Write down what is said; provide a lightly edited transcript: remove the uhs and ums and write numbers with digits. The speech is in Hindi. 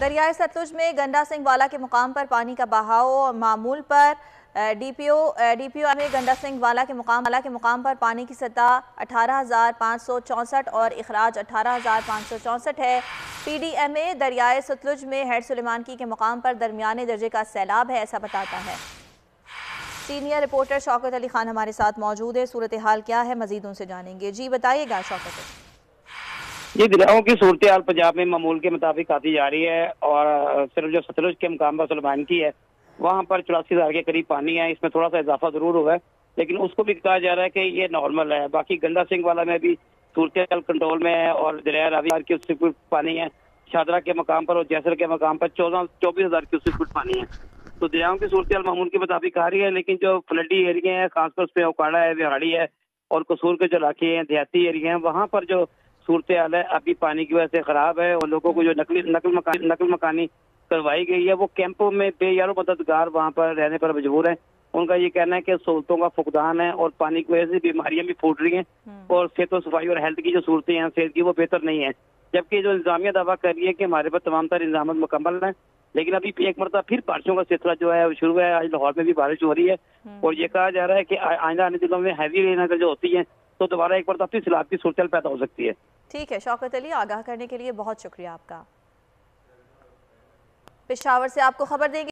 दरियाए सतलुज में गंडा सिंह वाला के मुकाम पर पानी का बहाव मामूल पर डीपीओ में गंडा सिंह वाला के मुकाम पर पानी की सतह 18,564 और इखराज 18,564 है। पीडीएमए दरियाए सतलुज में हेड सुलेमानकी के मुकाम पर दरमियाने दर्जे का सैलाब है, ऐसा बताता है। सीनियर रिपोर्टर शौकत अली खान हमारे साथ मौजूद है। सूरत हाल क्या है, मजीद उनसे जानेंगे। जी बताइएगा शौकत अली। ये दरियाओं की सूरत हाल पंजाब में मामूल के मुताबिक आती जा रही है और सिर्फ जो सतलुज के मुकाम पर सुलेमानकी है वहाँ पर 84,000 के करीब पानी है। इसमें थोड़ा सा इजाफा जरूर हुआ है, लेकिन उसको भी कहा जा रहा है कि ये नॉर्मल है। बाकी गंडा सिंह वाला में भी सूरत हाल कंट्रोल में है और दरिया रावी क्यूसेक फुट पानी है। शादरा के मकाम पर और जैसर के मकाम पर 24,000 क्यूसेक फुट पानी है। तो दरियाओं की सूरत हाल मामूल के मुताबिक आ रही है, लेकिन जो फ्लडी एरिया है खासतौर से ओकाड़ा है, बिहाड़ी है और कसूर के जो इलाके हैं, देहाती एरिया हैं, वहाँ पर जो सूरत हाल है अभी पानी की वजह से खराब है और लोगों को जो नकल मकानी करवाई गई है वो कैंपों में बेयारो मददगार वहाँ पर रहने पर मजबूर है। उनका ये कहना है कि सहूलतों का फुकदान है और पानी की वजह से बीमारियां भी फूट रही हैं और सेहत व सफाई और हेल्थ की जो सूरतें हैं सेहत की वो बेहतर नहीं है। जबकि जो इंतजामिया दावा कर रही है कि हमारे पास तमाम तर इंतजाम मुकम्मल है, लेकिन अभी एक मरतबा फिर बारिशों का सिलसिला जो है शुरू है। आज लाहौर में भी बारिश हो रही है और ये कहा जा रहा है कि आइंदा आने दिनों में हैवी रेन अगर जो होती है तो दोबारा एक मरतबा फिर सैलाब की सूरत हाल पैदा हो सकती है। ठीक है शौकत अली, आगाह करने के लिए बहुत शुक्रिया आपका। पेशावर से आपको खबर देंगे।